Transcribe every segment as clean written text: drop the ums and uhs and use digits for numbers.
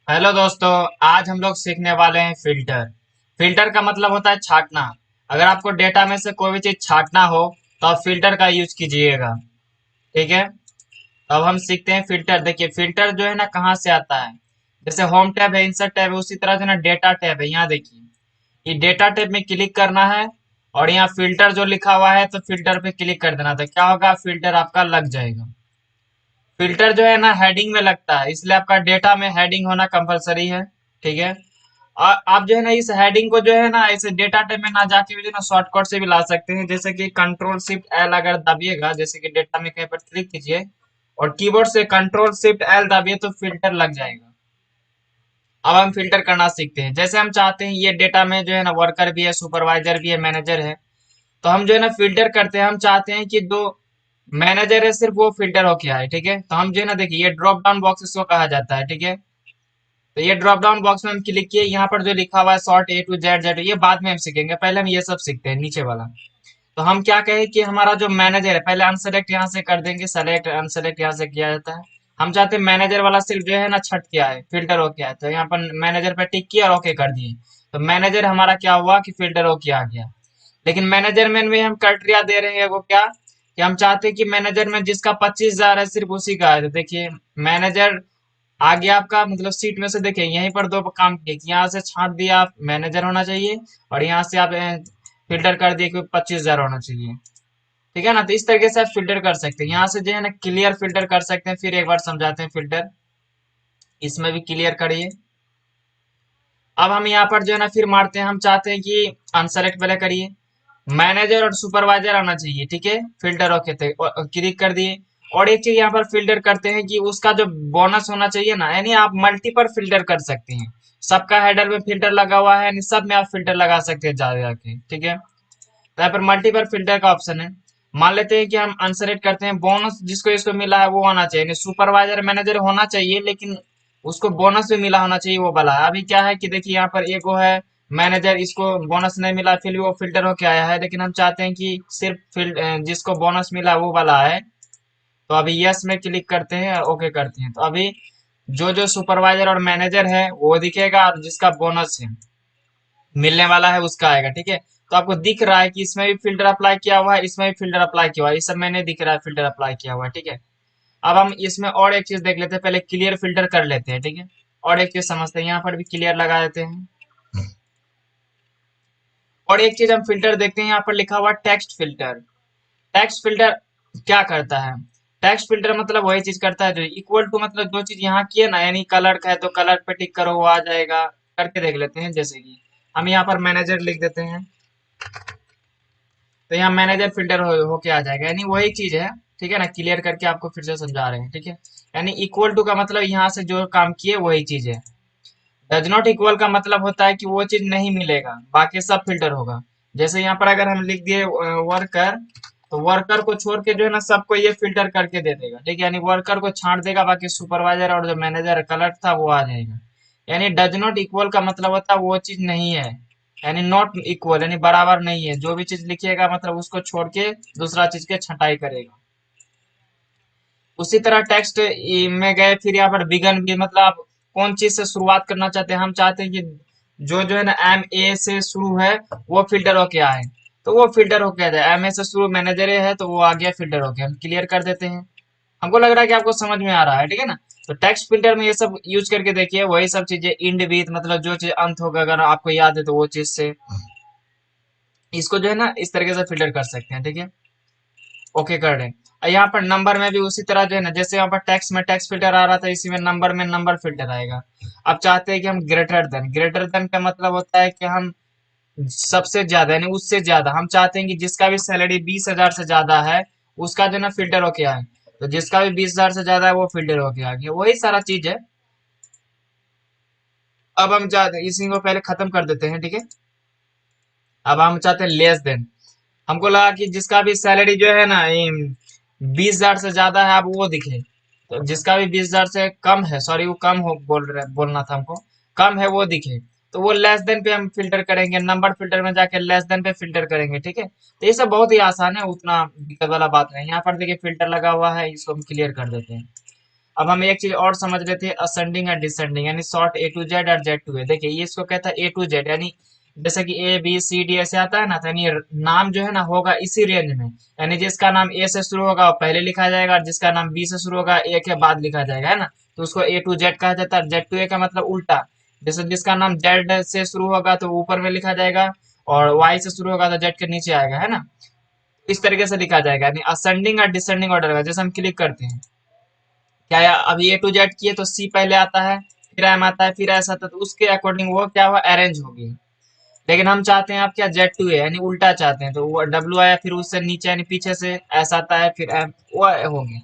Hello दोस्तों। आज हम लोग सीखने वाले हैं फिल्टर। फिल्टर का मतलब होता है छांटना। अगर आपको डेटा में से कोई भी चीज छांटना हो तो आप फिल्टर का यूज कीजिएगा। ठीक है। तो अब हम सीखते हैं फिल्टर। देखिए फिल्टर जो है ना कहाँ से आता है। जैसे होम टैब है, इंसर्ट टैब है, उसी तरह जो है ना डेटा टैब है। यहाँ देखिए ये डेटा टैब में क्लिक करना है और यहाँ फिल्टर जो लिखा हुआ है तो फिल्टर पे क्लिक कर देना। तो क्या होगा, फिल्टर आपका लग जाएगा। फिल्टर जो है ना हेडिंग में लगता है, इसलिए आपका डेटा में हेडिंग होना कंपलसरी है। ठीक है। और आप जो है ना इस हेडिंग को जो है ना ऐसे डेटा टाइप में ना जाके भी जो है ना शॉर्टकट से भी ला सकते हैं। जैसे कि कंट्रोल शिफ्ट एल अगर दबिएगा, जैसे कि डेटा में कहीं पर क्लिक कीजिए और कीबोर्ड से कंट्रोल शिफ्ट एल दबिए तो फिल्टर लग जाएगा। अब हम फिल्टर करना सीखते हैं। जैसे हम चाहते हैं ये डेटा में जो है ना वर्कर भी है, सुपरवाइजर भी है, मैनेजर है। तो हम जो है ना फिल्टर करते हैं, हम चाहते हैं कि दो मैनेजर है सिर्फ वो फिल्टर होके आए। ठीक है। तो हम जो है ना देखिए ये ड्रॉप डाउन बॉक्स इसको कहा जाता है। ठीक है। तो ये ड्रॉप डाउन बॉक्स में हम क्लिक किए, यहाँ पर जो लिखा हुआ है sort A to Z Z, ये बाद में हम सीखेंगे, पहले हम ये सब सीखते हैं नीचे वाला। तो हम क्या कहें कि हमारा जो मैनेजर है, पहले अनसेलेक्ट यहाँ से कर देंगे, सेलेक्ट अनसेलेक्ट यहाँ से किया जाता है। हम चाहते हैं मैनेजर वाला सिर्फ जो है ना छट किया है, फिल्टर हो गया है, तो यहाँ पर मैनेजर पे टिक किया और ओके कर दिए। तो मैनेजर हमारा क्या हुआ कि फिल्टर हो किया आ गया। लेकिन मैनेजर में हम क्राइटेरिया दे रहे हैं वो क्या, कि हम चाहते हैं कि मैनेजर में जिसका 25,000 है सिर्फ उसी का है। तो देखिए मैनेजर आ गया आपका, मतलब सीट में से देखिए यहीं पर दो काम किए कि यहाँ से छांट दिया आप मैनेजर होना चाहिए और यहाँ से आप फिल्टर कर दिए कि 25,000 होना चाहिए। ठीक है ना। तो इस तरीके से आप फिल्टर कर सकते हैं। यहाँ से जो है ना क्लियर फिल्टर कर सकते हैं। फिर एक बार समझाते हैं फिल्टर, इसमें भी क्लियर करिए। अब हम यहाँ पर जो है ना फिर मारते हैं, हम चाहते हैं कि अनसेलेक्ट पहले करिए, मैनेजर और सुपरवाइजर आना चाहिए। ठीक है। फिल्टर ओके थे, क्लिक कर दिए। और एक चीज यहाँ पर फिल्टर करते हैं कि उसका जो बोनस होना चाहिए ना, यानी आप मल्टीपल फिल्टर कर सकते हैं। सबका हेडर में फिल्टर लगा हुआ है, यानी सब में आप फिल्टर लगा सकते हैं जा जाके। ठीक है। तो यहाँ पर मल्टीपल फिल्टर का ऑप्शन है। मान लेते हैं कि हम अनसेलेक्ट करते हैं, बोनस जिसको इसको मिला है वो आना चाहिए, सुपरवाइजर मैनेजर होना चाहिए लेकिन उसको बोनस भी मिला होना चाहिए वो वाला है। अभी क्या है कि देखिए यहाँ पर एक वो है मैनेजर, इसको बोनस नहीं मिला फिर भी वो फिल्टर होके आया है, लेकिन हम चाहते हैं कि सिर्फ जिसको बोनस मिला वो वाला है। तो अभी यस में क्लिक करते हैं और ओके करते हैं। तो अभी जो जो सुपरवाइजर और मैनेजर है वो दिखेगा और जिसका बोनस है मिलने वाला है उसका आएगा। ठीक है। तो आपको दिख रहा है कि इसमें भी फिल्टर अप्लाई किया हुआ है, इसमें भी फिल्टर अप्लाई किया हुआ है, इस सब में नहीं दिख रहा है फिल्टर अप्लाई किया हुआ है। ठीक है। अब हम इसमें और एक चीज देख लेते हैं, पहले क्लियर फिल्टर कर लेते हैं। ठीक है। और एक चीज समझते हैं, यहाँ पर भी क्लियर लगा देते हैं। और एक चीज हम फिल्टर देखते हैं, यहाँ पर लिखा हुआ टेक्स्ट फिल्टर। टेक्स्ट फिल्टर क्या करता है। टेक्स्ट फिल्टर मतलब वही चीज करता है जो इक्वल टू, मतलब जो चीज यहाँ की है ना, यानी कलर का है तो कलर पे टिक करो वो आ जाएगा। करके देख लेते हैं, जैसे कि हम यहाँ पर मैनेजर लिख देते हैं तो यहाँ मैनेजर फिल्टर होके आ जाएगा, यानी वही चीज है। ठीक है ना। क्लियर करके आपको फिर से समझा रहे हैं। ठीक है। यानी इक्वल टू का मतलब यहाँ से जो काम किए वही चीज है। डज नॉट इक्वल का मतलब होता है कि वो चीज नहीं मिलेगा, बाकी सब फिल्टर होगा। जैसे यहाँ पर अगर हम लिख दिए वर्कर, तो वर्कर को छोड़ के जो है ना सबको ये फिल्टर करके दे देगा। ठीक है। यानी वर्कर को छांट देगा, बाकी सुपरवाइजर और जो मैनेजर कलर था वो आ जाएगा। यानी डज नॉट इक्वल का मतलब होता है वो चीज नहीं है, यानी नॉट इक्वल यानी बराबर नहीं है। जो भी चीज लिखिएगा मतलब उसको छोड़ के दूसरा चीज के छटाई करेगा। उसी तरह टेक्स्ट में गए, फिर यहाँ पर बिगन भी, मतलब आप कौन चीज से शुरुआत करना चाहते हैं। हम चाहते हैं कि जो जो है ना एम ए से शुरू है वो फिल्टर होके आए, तो वो फिल्टर होके आ जाए। एम ए से शुरू मैनेजर है तो वो आ गया फिल्टर होके, हम क्लियर कर देते हैं। हमको लग रहा है कि आपको समझ में आ रहा है। ठीक है ना। तो टेक्स्ट फिल्टर में ये सब यूज करके देखिए, वही सब चीजें इंड विथ, मतलब जो चीज अंत होगा अगर आपको याद है तो वो चीज से इसको जो है ना इस तरीके से फिल्टर कर सकते हैं। ठीक है। ओके कर रहे हैं। और यहाँ पर नंबर में भी उसी तरह जो है ना, जैसे यहाँ पर टेक्स्ट में टेक्स्ट फिल्टर आ रहा था, इसी में नंबर फिल्टर आएगा। अब चाहते हैं कि हम ग्रेटर देन का मतलब होता है कि हम सबसे ज्यादा यानी उससे ज्यादा, हम चाहते हैं कि जिसका भी सैलरी 20,000 से ज्यादा है उसका जो है ना फिल्टर होके आए। तो जिसका भी 20,000 से ज्यादा है वो फिल्टर होके आ गया, वही सारा चीज है। अब हम चाहते हैं इसी को पहले खत्म कर देते हैं। ठीक है। अब हम चाहते हैं लेस देन। हमको लगा कि जिसका भी सैलरी जो है ना 20,000 से ज्यादा है अब वो दिखे। तो जिसका भी 20,000 से कम है, सॉरी वो कम हो बोलना था हमको, कम है वो दिखे। तो वो लेस देन पे हम फिल्टर करेंगे, नंबर फिल्टर में जाके लेस देन पे फिल्टर करेंगे। ठीक है। तो ये सब बहुत ही आसान है, उतना दिक्कत वाला बात नहीं। यहाँ पर देखिए फिल्टर लगा हुआ है, इसको हम क्लियर कर देते हैं। अब हम एक चीज और समझ लेते हैं, असेंडिंग और डिसेंडिंग, यानी शॉर्ट ए टू जेड और जेड टू ए। देखिए ये इसको कहता है ए टू जेड, यानी जैसे कि ए बी सी डी ऐसे आता है ना, तो यानी नाम जो है ना होगा इसी रेंज में। यानी जिसका नाम ए से शुरू होगा वो पहले लिखा जाएगा, और जिसका नाम बी से शुरू होगा ए के बाद लिखा जाएगा, है ना। तो उसको ए टू जेड कहा जाता है। जेड टू ए का मतलब उल्टा, जैसे जिसका नाम जेड से शुरू होगा तो ऊपर में लिखा जाएगा, और वाई से शुरू होगा तो जेड के नीचे आएगा, है ना। इस तरीके से लिखा जाएगा, यानी असेंडिंग और डिसेंडिंग ऑर्डर का। जैसे हम क्लिक करते हैं, क्या अभी ए टू जेड किए तो सी पहले आता है, फिर एम आता है, फिर एस आता है, तो उसके अकॉर्डिंग वो क्या हुआ, अरेंज होगी। लेकिन हम चाहते हैं आप क्या, जेड टू ए यानी उल्टा चाहते हैं, तो वो डब्ल्यू आया, फिर उससे नीचे यानी पीछे से एस आता है, फिर एम वो होंगे।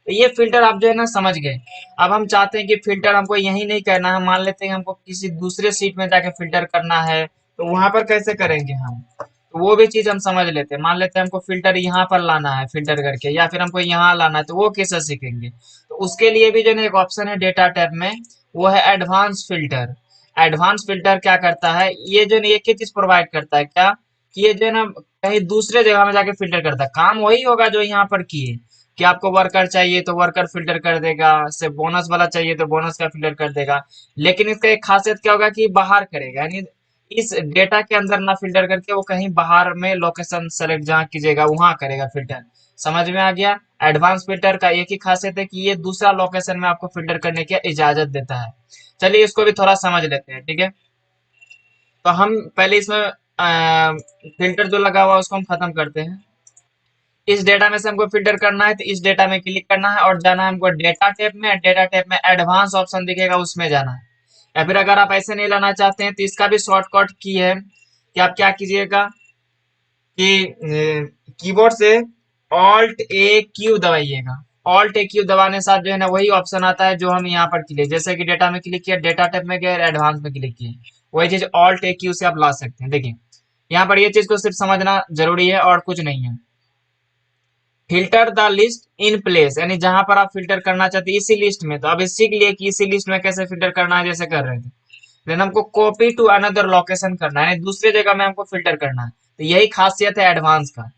तो ये फिल्टर आप जो है ना समझ गए। अब हम चाहते हैं कि फिल्टर हमको यही नहीं करना है, मान लेते हैं हमको किसी दूसरे सीट में जाके फिल्टर करना है, तो वहां पर कैसे करेंगे हम, तो वो भी चीज हम समझ लेते हैं। मान लेते हैं हमको फिल्टर यहाँ पर लाना है फिल्टर करके, या फिर हमको यहाँ लाना है, तो वो कैसे सीखेंगे। तो उसके लिए भी जो है एक ऑप्शन है डेटा टैब में, वो है एडवांस फिल्टर। एडवांस फिल्टर क्या करता है, ये जो है एक ही चीज प्रोवाइड करता है क्या, कि ये जो है ना कहीं दूसरे जगह में जाके फिल्टर करता है, काम वही होगा जो यहाँ पर किए, कि आपको वर्कर चाहिए तो वर्कर फिल्टर कर देगा, से बोनस वाला चाहिए तो बोनस का फिल्टर कर देगा। लेकिन इसका एक खासियत क्या होगा कि बाहर करेगा, यानी इस डेटा के अंदर ना फिल्टर करके वो कहीं बाहर में लोकेशन सेलेक्ट जहाँ कीजिएगा वहां करेगा फिल्टर। समझ में आ गया। एडवांस फिल्टर का एक ही खासियत है कि ये दूसरा लोकेशन में आपको फिल्टर करने की इजाजत देता है। चलिए इसको भी थोड़ा समझ लेते हैं, ठीक है। तो हम पहले इसमें फिल्टर जो लगा हुआ है उसको हम खत्म करते हैं। इस डेटा में से हमको फिल्टर करना है, तो इस डेटा में क्लिक करना है और जाना है हमको डेटा टैब में। डेटा टैब में एडवांस ऑप्शन दिखेगा, उसमें जाना है। या फिर अगर आप ऐसे नहीं लाना चाहते हैं तो इसका भी शॉर्टकट की है कि आप क्या कीजिएगा कि कीबोर्ड से ऑल्ट ए क्यू दबाइएगा। ऑल्ट ए क्यू दबाने साथ जो है ना वही ऑप्शन आता है जो हम यहाँ पर क्लिक, जैसे कि डेटा में क्लिक किया, डेटा टैब में गए, एडवांस में क्लिक किए, वही चीज ऑल्ट ए क्यू से आप ला सकते हैं। देखिए यहाँ पर ये चीज को सिर्फ समझना जरूरी है और कुछ नहीं है। Filter the list in place, यानी जहां पर आप फिल्टर करना चाहते हैं इसी लिस्ट में, तो अब सीख लिए कि इसी लिस्ट में कैसे फिल्टर करना है जैसे कर रहे थे। देन हमको कॉपी टू अनदर लोकेशन करना है, दूसरे जगह में हमको फिल्टर करना है। तो यही खासियत है एडवांस का,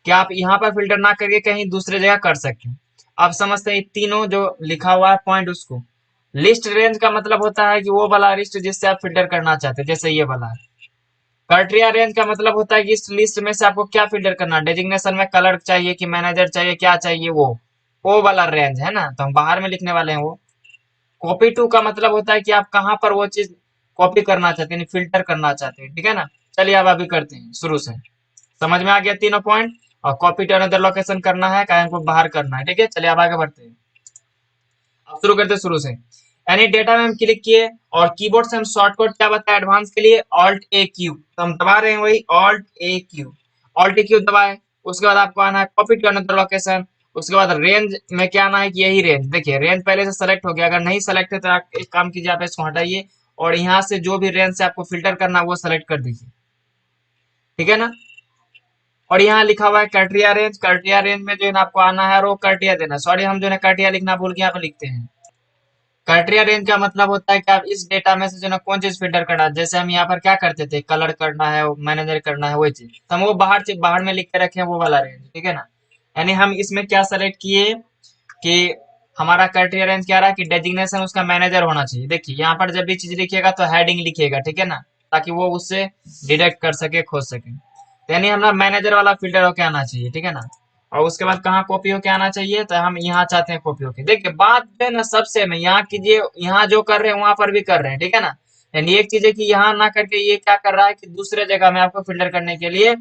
कि आप यहाँ पर फिल्टर ना करके कहीं दूसरे जगह कर सकते हैं। अब समझते हैं तीनों जो लिखा हुआ है पॉइंट उसको। लिस्ट रेंज का मतलब होता है कि वो वाला लिस्ट जिससे आप फिल्टर करना चाहते हैं, जैसे ये वाला है। क्राइटेरिया रेंज का मतलब होता है कि इस लिस्ट में से आपको क्या फिल्टर करना है, डेजिग्नेशन में कलर चाहिए कि मैनेजर चाहिए, क्या चाहिए, वो वाला रेंज है ना, तो हम बाहर में लिखने वाले हैं वो। कॉपी टू का मतलब होता है कि आप कहाँ पर वो चीज कॉपी करना चाहते हैं, फिल्टर करना चाहते हैं, ठीक है ना। चलिए अब अभी करते हैं शुरू से। समझ में आ गया तीनों पॉइंट। और कॉपी टू अनदर लोकेशन करना है, क्या हमको बाहर करना है, ठीक है। चलिए अब आगे बढ़ते हैं। अब शुरू करते हैं शुरू से। यानी डेटा में हम क्लिक किए, और कीबोर्ड से हम शॉर्टकट क्या बताया एडवांस के लिए, ऑल्ट ए क्यू, तो हम दबा रहे हैं वही ऑल्ट ए क्यू। ऑल्ट ए क्यू दबाए, उसके बाद आपको आना है कॉपी टू अनदर लोकेशन। उसके बाद रेंज में क्या आना है कि यही रेंज, देखिए रेंज पहले से सेलेक्ट हो गया, अगर नहीं सेलेक्ट है तो आप एक काम कीजिए, आप इसको हटाइए और यहाँ से जो भी रेंज से आपको फिल्टर करना है वो सेलेक्ट कर दीजिए, ठीक है ना। और यहाँ लिखा हुआ है क्राइटेरिया रेंज, क्राइटेरिया रेंज में जो है ना आपको आना है और वो क्राइटेरिया देना है। सॉरी हम जो है क्राइटेरिया लिखना भूल गए, यहाँ पे लिखते हैं। क्राइटेरिया रेंज का मतलब होता है कि आप इस डेटा में से जो ना कौन चीज फिल्टर करना है। जैसे हम यहाँ पर क्या करते थे, कलर करना है, मैनेजर करना है, वही चीज तो हम वो बाहर में लिख के रखे हैं, वो वाला रेंज, ठीक है ना। यानी हम इसमें क्या सेलेक्ट किए कि हमारा क्राइटेरिया रेंज क्या रहा कि डेजिग्नेशन उसका मैनेजर होना चाहिए। देखिए यहाँ पर जब भी चीज लिखिएगा तो हेडिंग लिखिएगा, ठीक है ना, ताकि वो उससे डिटेक्ट कर सके, खोज सके। तो यानी हमारा मैनेजर वाला फिल्टर होके आना चाहिए, ठीक है ना। और उसके बाद कहाँ कॉपी होके आना चाहिए, तो हम यहाँ चाहते हैं कॉपी होके। देखिए बात जो है ना सबसे में यहाँ कीजिए, यहाँ जो कर रहे हैं वहां पर भी कर रहे हैं, ठीक है ना। यानी एक चीज है कि यहाँ ना करके ये क्या कर रहा है कि दूसरे जगह में आपको फिल्टर करने के लिए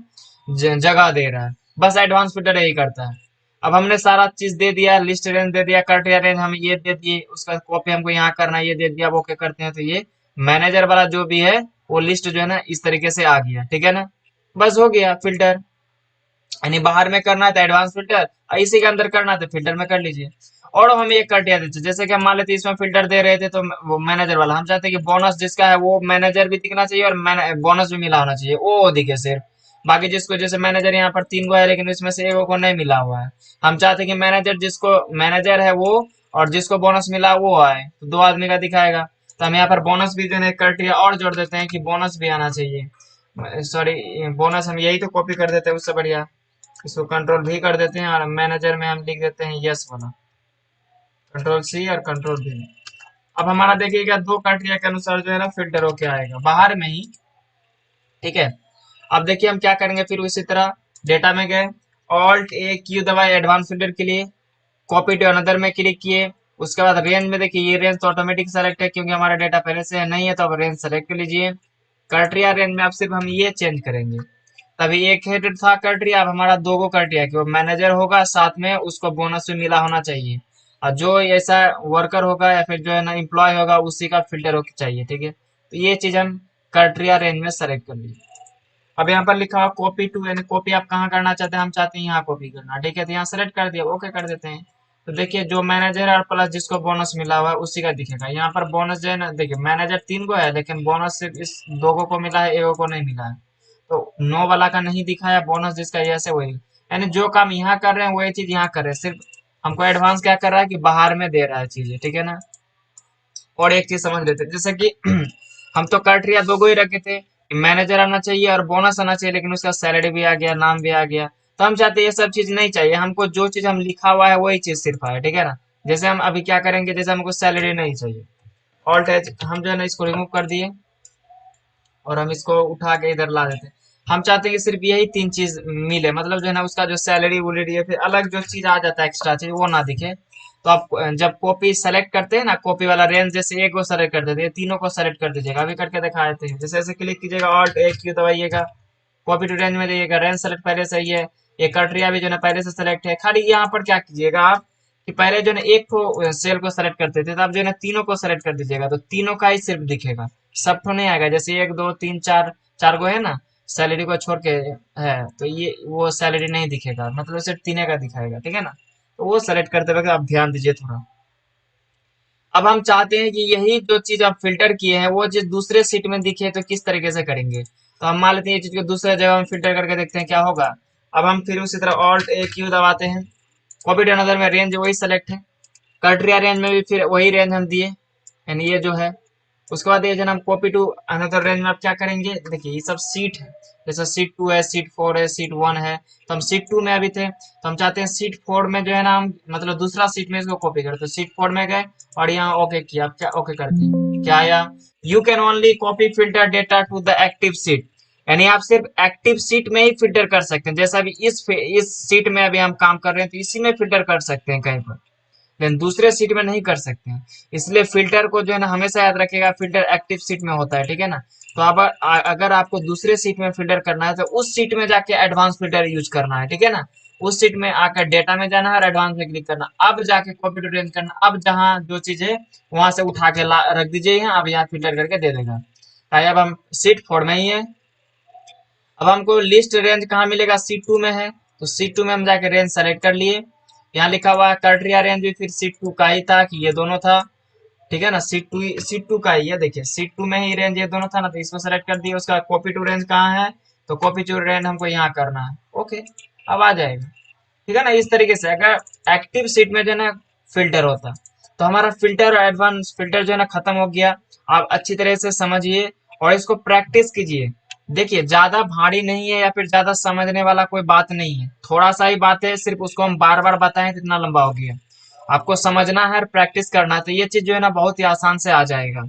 जगह दे रहा है। बस एडवांस फिल्टर यही करता है। अब हमने सारा चीज दे दिया, लिस्ट रेंज दे दिया, क्राइटेरिया रेंज हम ये दे दिए, उसका कॉपी हमको यहाँ करना है, ये दे दिया। वो क्या करते हैं, तो ये मैनेजर वाला जो भी है वो लिस्ट जो है ना इस तरीके से आ गया, ठीक है ना। बस हो गया फिल्टर। यानी बाहर में करना है तो एडवांस फिल्टर, और इसी के अंदर करना है तो फिल्टर में कर लीजिए। और हम ये कर दिया देते, जैसे कि हम मान लेते इसमें फिल्टर दे रहे थे तो वो मैनेजर वाला हम चाहते हैं कि बोनस जिसका है वो मैनेजर भी दिखना चाहिए और बोनस भी मिला होना चाहिए, वो दिखे सिर्फ। बाकी जिसको जैसे मैनेजर यहाँ पर 3 गो है लेकिन इसमें से एक को नहीं मिला हुआ है, हम चाहते हैं कि मैनेजर जिसको मैनेजर है वो और जिसको बोनस मिला वो आए, तो 2 आदमी का दिखाएगा। तो हम यहाँ पर बोनस भी जो है क्राइटेरिया और जोड़ देते हैं कि बोनस भी आना चाहिए। सॉरी बोनस हम यही तो कॉपी कर देते हैं, उससे बढ़िया इसको कंट्रोल भी कर देते हैं और मैनेजर में हम लिख देते हैं यस वाला। कंट्रोल सी और कंट्रोल वी। अब हमारा देखिएगा दो क्राइटेरिया के अनुसार जो है ना फिल्टर होके आएगा बाहर में ही। ठीक है, अब देखिए हम क्या करेंगे फिर उसी तरह डेटा में गए, ऑल्ट ए क्यू दबाए एडवांस फिल्टर के लिए, कॉपी टू अनदर में क्लिक किए। उसके बाद रेंज में देखिए ये रेंज तो ऑटोमेटिक सेलेक्ट है क्योंकि हमारा डेटा पहले से है, नहीं है तो अब रेंज सेलेक्ट कर लीजिए। क्राइटेरिया रेंज में अब सिर्फ हम ये चेंज करेंगे, तभी एक हेड था क्राइटेरिया, अब हमारा दो गो क्राइटेरिया कि वो मैनेजर होगा साथ में उसको बोनस भी मिला होना चाहिए, और जो ऐसा वर्कर होगा या फिर जो है ना एम्प्लॉय होगा उसी का फिल्टर होना चाहिए। ठीक है, तो ये चीज हम क्राइटेरिया रेंज में सेलेक्ट कर लीजिए। अब यहाँ पर लिखा हुआ कॉपी टू, यानी कॉपी आप कहाँ करना चाहते हैं, हम चाहते हैं यहाँ कॉपी करना। ठीक है, तो यहाँ सेलेक्ट कर दिया, ओके कर देते हैं। तो देखिए जो मैनेजर और प्लस जिसको बोनस मिला हुआ है उसी का दिखेगा। यहाँ पर बोनस जो है ना, देखिए मैनेजर तीन को है लेकिन बोनस सिर्फ इस दो को मिला है, एक को नहीं मिला है। तो नो वाला का नहीं दिखाया बोनस, जिसका ये से वही, यानी जो काम यहाँ कर रहे हैं वही चीज यहाँ कर रहे हैं, सिर्फ हमको एडवांस क्या कर रहा है कि बाहर में दे रहा है चीजें। ठीक है ना, और एक चीज समझ लेते हैं, जैसे कि हम तो क्राइटेरिया दो गो ही रखे थे, मैनेजर आना चाहिए और बोनस आना चाहिए, लेकिन उसका सैलरी भी आ गया, नाम भी आ गया। तो हम चाहते हैं ये सब चीज नहीं चाहिए, हमको जो चीज हम लिखा हुआ है वही चीज सिर्फ आए। ठीक है ना, जैसे हम अभी क्या करेंगे, जैसे हमको सैलरी नहीं चाहिए, ऑल्ट एच हम जो है ना इसको रिमूव कर दिए और हम इसको उठा के इधर ला देते हैं। हम चाहते हैं कि सिर्फ यही तीन चीज मिले, मतलब जो है ना उसका जो सैलरी वुलरी है फिर अलग जो चीज आ जाता है एक्स्ट्रा चीज वो ना दिखे। तो आप जब कॉपी सेलेक्ट करते हैं ना, कॉपी वाला रेंज जैसे एक को सेलेक्ट कर देते हैं, तीनों को सेलेक्ट कर दीजिएगा। अभी करके दिखा देते हैं, जैसे ऐसे क्लिक कीजिएगा, ऑल्ट एक क्यू दबाइएगा, कॉपी टू रेंज में जाइएगा, रेंज सेलेक्ट पहले से ही है, ये क्राइटेरिया भी जो है ना पहले से सेलेक्ट है। खाली यहाँ पर क्या कीजिएगा आप कि पहले जो है ना एक को सेल को सेलेक्ट करते थे, तो आप जो है ना तीनों को सेलेक्ट कर दीजिएगा, तो तीनों का ही सिर्फ दिखेगा, सब तो नहीं आएगा। जैसे एक दो तीन चार, चार गो है ना सैलरी को छोड़ के है, तो ये वो सैलरी नहीं दिखेगा, मतलब सिर्फ तीन का दिखाएगा। ठीक है ना, तो वो सेलेक्ट करते वक्त आप ध्यान दीजिए थोड़ा। अब हम चाहते हैं कि यही जो चीज आप फिल्टर किए हैं वो चीज दूसरे सीट में दिखे, तो किस तरीके से करेंगे। तो हम मान लेते हैं ये चीज को दूसरे जगह में फिल्टर करके देखते हैं क्या होगा। अब हम फिर उसी तरह ऑल्ट ए क्यू दबाते हैं, कॉपी टू अनदर में रेंज वही सेलेक्ट है, क्राइटेरिया रेंज में भी फिर वही रेंज हम दिए, यानी ये जो है। उसके बाद ये जो हम कॉपी टू अनदर रेंज में आप क्या करेंगे, देखिए ये सब सीट है, जैसे सीट टू है, सीट फोर है, सीट वन है, तो हम सीट टू में अभी थे, तो हम चाहते हैं सीट फोर में जो है ना हम मतलब दूसरा सीट में इसको कॉपी करते, तो सीट फोर में गए और यहाँ ओके किया। आप क्या ओके करते हैं, क्या आया, you can only copy filter data to the active sheet, यानी आप सिर्फ एक्टिव सीट में ही फिल्टर कर सकते हैं। जैसा अभी इस सीट में अभी हम काम कर रहे हैं तो इसी में फिल्टर कर सकते हैं कहीं पर, लेकिन दूसरे सीट में नहीं कर सकते हैं। इसलिए फिल्टर को जो है ना हमेशा याद रखेगा, फिल्टर एक्टिव सीट में होता है। ठीक है ना, तो अब अगर आपको दूसरे सीट में फिल्टर करना है तो उस सीट में जाके एडवांस फिल्टर यूज करना है। ठीक है ना, उस सीट में आकर डेटा में जाना है और एडवांस में क्लिक करना, अब जाके कॉपी टू रेंज करना, अब जहां जो चीज है वहां से उठा के रख दीजिए यहाँ, अब यहाँ फिल्टर करके दे देगा। अब हम सीट फोर में ही है, अब हमको लिस्ट रेंज कहाँ मिलेगा, सीट टू में है, तो सीट टू में हम जाके रेंज सेलेक्ट कर लिए। यहाँ लिखा हुआ है क्राइटेरिया रेंज भी फिर सीट टू का ही था कि ये दोनों था। ठीक है ना, सीट टू का ही है, देखिए सीट टू में ही रेंज ये दोनों था ना, तो इसको सेलेक्ट कर दिया। उसका कॉपी टू रेंज कहाँ है, तो कॉपी टू रेंज हमको यहाँ करना है, ओके अब आ जाएगा। ठीक है ना, इस तरीके से अगर एक्टिव सीट में जो है ना फिल्टर होता, तो हमारा फिल्टर एडवांस फिल्टर जो है ना खत्म हो गया। आप अच्छी तरह से समझिए और इसको प्रैक्टिस कीजिए। देखिए ज्यादा भारी नहीं है या फिर ज्यादा समझने वाला कोई बात नहीं है, थोड़ा सा ही बात है, सिर्फ उसको हम बार बार बताएं तो इतना लंबा हो गया। आपको समझना है और प्रैक्टिस करना है, तो ये चीज जो है ना बहुत ही आसान से आ जाएगा।